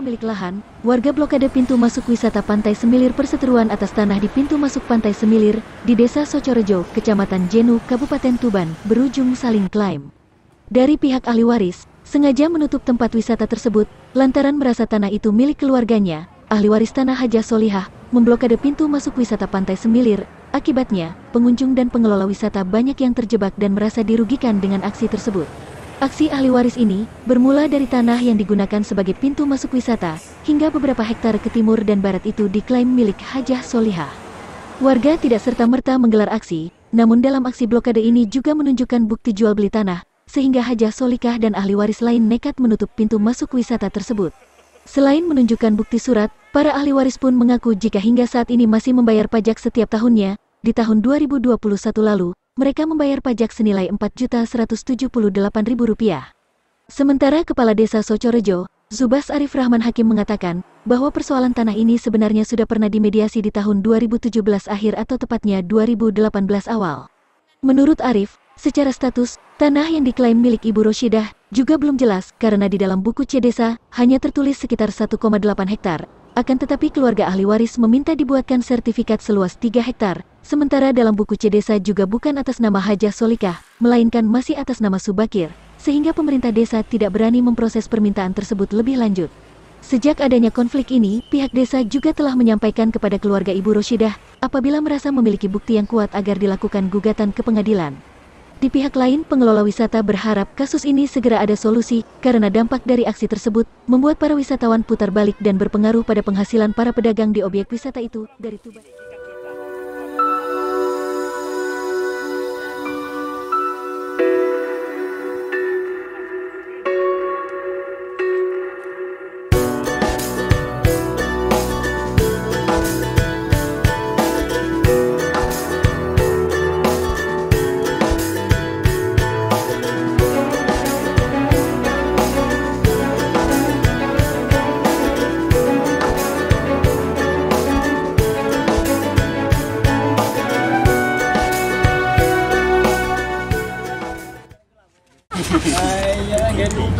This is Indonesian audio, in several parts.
pemilik lahan, warga blokade pintu masuk wisata Pantai Semilir perseteruan atas tanah di pintu masuk Pantai Semilir, di Desa Socorejo, Kecamatan Jenu, Kabupaten Tuban, berujung saling klaim. Dari pihak ahli waris, sengaja menutup tempat wisata tersebut, lantaran merasa tanah itu milik keluarganya. Ahli waris tanah Hajah Solihah memblokade pintu masuk wisata Pantai Semilir. Akibatnya, pengunjung dan pengelola wisata banyak yang terjebak dan merasa dirugikan dengan aksi tersebut. Aksi ahli waris ini bermula dari tanah yang digunakan sebagai pintu masuk wisata, hingga beberapa hektar ke timur dan barat itu diklaim milik Hajah Solihah. Warga tidak serta-merta menggelar aksi, namun dalam aksi blokade ini juga menunjukkan bukti jual beli tanah, sehingga Hajah Solihah dan ahli waris lain nekat menutup pintu masuk wisata tersebut. Selain menunjukkan bukti surat, para ahli waris pun mengaku jika hingga saat ini masih membayar pajak setiap tahunnya. Di tahun 2021 lalu, mereka membayar pajak senilai Rp4.178.000. Sementara Kepala Desa Socorejo, Zubas Arif Rahman Hakim mengatakan bahwa persoalan tanah ini sebenarnya sudah pernah dimediasi di tahun 2017 akhir atau tepatnya 2018 awal. Menurut Arif, secara status, tanah yang diklaim milik Ibu Roshidah juga belum jelas karena di dalam buku C Desa hanya tertulis sekitar 1,8 hektar. Akan tetapi keluarga ahli waris meminta dibuatkan sertifikat seluas 3 hektar, sementara dalam buku C Desa juga bukan atas nama Hajah Solihah, melainkan masih atas nama Subakir, sehingga pemerintah desa tidak berani memproses permintaan tersebut lebih lanjut. Sejak adanya konflik ini, pihak desa juga telah menyampaikan kepada keluarga Ibu Roshidah apabila merasa memiliki bukti yang kuat agar dilakukan gugatan ke pengadilan. Di pihak lain, pengelola wisata berharap kasus ini segera ada solusi, karena dampak dari aksi tersebut membuat para wisatawan putar balik dan berpengaruh pada penghasilan para pedagang di objek wisata itu dari Tuban.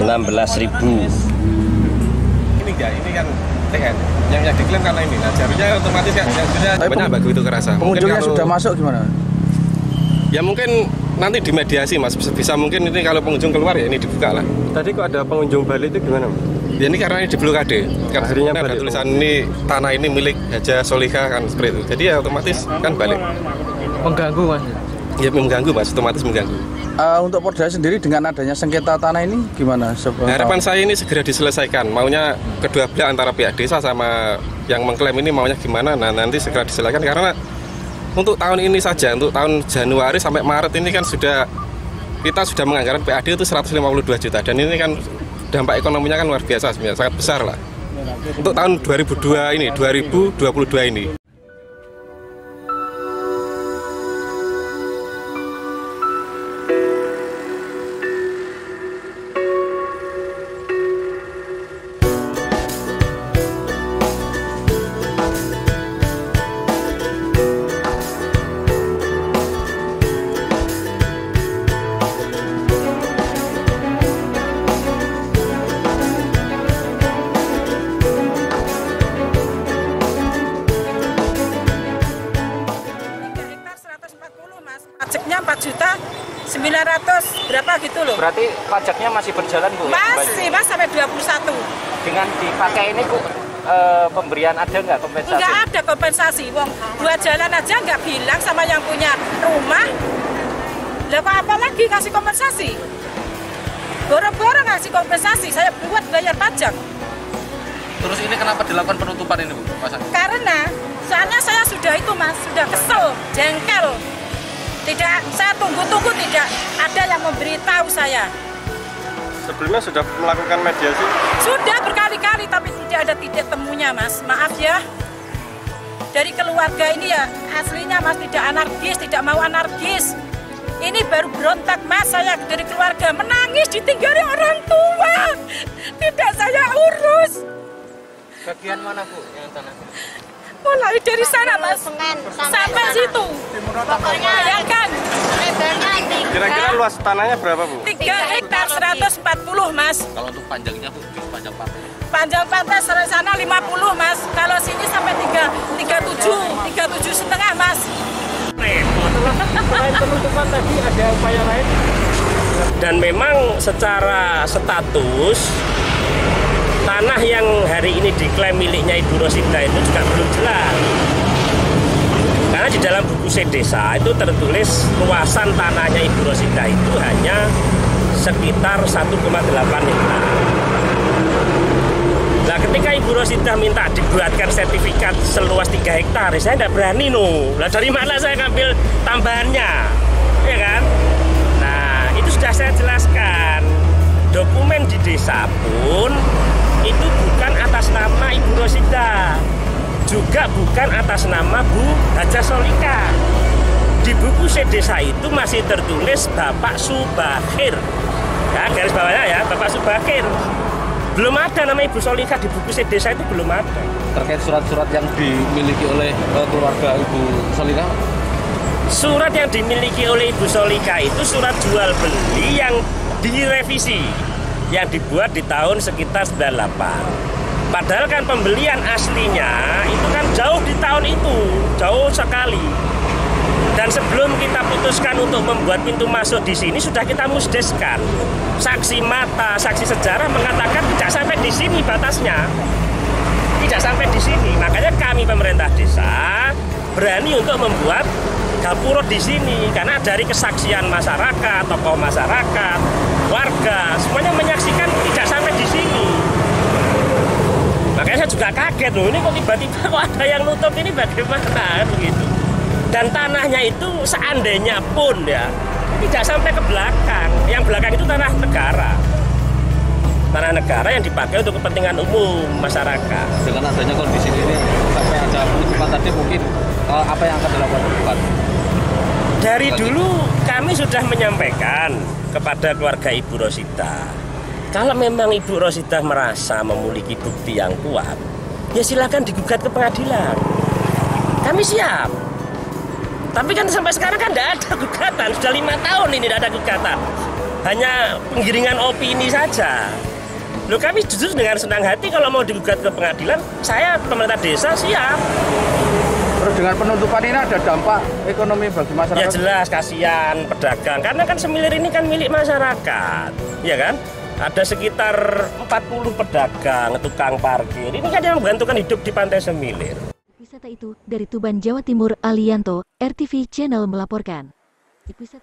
16.000. Ini kan TN yang diklaim karena ini. Nah, seharusnya otomatis kan sudah banyak bagi itu kerasa. Pengunjungnya sudah masuk gimana? Ya mungkin nanti dimediasi Mas, bisa mungkin ini kalau pengunjung keluar ya ini dibuka lah. Tadi kok ada pengunjung Bali itu gimana? Ya ini karena ini diblokade. Karena ada tulisan ini tanah ini milik Hajah Solihah kan seperti itu. Jadi ya otomatis kan balik. Mengganggu Mas? Ya mengganggu Mas, otomatis mengganggu. Untuk Polda sendiri dengan adanya sengketa tanah ini gimana? Harapan saya ini segera diselesaikan. Maunya kedua belah antara pihak desa sama yang mengklaim ini maunya gimana? Nah nanti segera diselesaikan karena untuk tahun ini saja, untuk tahun Januari sampai Maret ini kan kita sudah menganggarkan PAD itu 152 juta dan ini kan dampak ekonominya kan luar biasa sebenarnya, sangat besar lah. Untuk tahun 2022 ini. Pajaknya 4.900.000 berapa gitu loh. Berarti pajaknya masih berjalan Bu? Masih Mas sampai 21. Dengan dipakai ini Bu, pemberian ada nggak kompensasi? Nggak ada kompensasi, wong buat jalan aja nggak bilang sama yang punya rumah. Lah kok apa lagi kasih kompensasi? Boro-boro ngasih kompensasi, saya buat bayar pajak. Terus ini kenapa dilakukan penutupan ini Bu? Karena soalnya saya sudah itu Mas, sudah kesel, jengkel. Tidak, saya tunggu-tunggu tidak ada yang memberitahu saya. Sebelumnya sudah melakukan mediasi? Sudah berkali-kali tapi tidak ada titik temunya Mas. Maaf ya. Dari keluarga ini ya aslinya Mas tidak anarkis, tidak mau anarkis. Ini baru berontak Mas, saya dari keluarga menangis ditinggali orang tua. Tidak saya urus. Bagian mana Bu yang tanah? Mulai dari sana Mas, sampai situ. Pokoknya bayangkan. Kira-kira luas tanahnya berapa Bu? 3 hektar 140 Mas. Kalau untuk panjangnya Bu, panjang Panjang pantai sana 50 Mas. Kalau sini sampai 37,5 Mas. Selain penutupan tadi ada upaya lain? Dan memang secara status tanah yang hari ini diklaim miliknya Ibu Rosida itu juga belum jelas. Karena di dalam buku sedesa itu tertulis luasan tanahnya Ibu Rosida itu hanya sekitar 1,8 hektar. Nah, ketika Ibu Rosida minta dibuatkan sertifikat seluas 3 hektar, saya tidak berani Nah, dari mana saya ngambil tambahannya? Ya kan? Nah, itu sudah saya jelaskan. Dokumen di desa pun itu bukan atas nama Ibu Rosida, juga bukan atas nama Bu Haja Solika. Di buku sedesa itu masih tertulis Bapak Subakir. Ya, garis bawahnya ya, Bapak Subakir. Belum ada nama Ibu Solika di buku sedesa, itu belum ada. Terkait surat-surat yang dimiliki oleh keluarga Ibu Solika? Surat yang dimiliki oleh Ibu Solika itu surat jual beli yang direvisi, yang dibuat di tahun sekitar 98. Padahal kan pembelian aslinya itu kan jauh di tahun itu, jauh sekali. Dan sebelum kita putuskan untuk membuat pintu masuk di sini sudah kita musdeskan. Saksi mata, saksi sejarah mengatakan tidak sampai di sini batasnya. Tidak sampai di sini. Makanya kami pemerintah desa berani untuk membuat gapura di sini karena dari kesaksian masyarakat, tokoh masyarakat, warga, semuanya menyaksikan tidak sampai di sini. Makanya saya juga kaget loh, ini kok tiba-tiba kok ada yang nutup ini bagaimana begitu. Dan tanahnya itu seandainya pun ya tidak sampai ke belakang. Yang belakang itu tanah negara. Tanah negara yang dipakai untuk kepentingan umum masyarakat. Dengan adanya kondisi ini sampai ada penutupan tadi, mungkin apa yang akan dilakukan? Dari dulu kami sudah menyampaikan kepada keluarga Ibu Rosida, kalau memang Ibu Rosida merasa memiliki bukti yang kuat, ya silakan digugat ke pengadilan. Kami siap. Tapi kan sampai sekarang kan tidak ada gugatan, sudah 5 tahun ini tidak ada gugatan. Hanya penggiringan opini saja. Loh, kami justru dengan senang hati kalau mau digugat ke pengadilan, saya pemerintah desa siap. Terus dengan penutupan ini ada dampak ekonomi bagi masyarakat? Ya jelas, kasihan pedagang. Karena kan Semilir ini kan milik masyarakat, ya kan? Ada sekitar 40 pedagang, tukang parkir. Ini kan yang menggantungkan hidup di Pantai Semilir. Wisata itu dari Tuban, Jawa Timur, Alianto, RTV Channel melaporkan. Wisata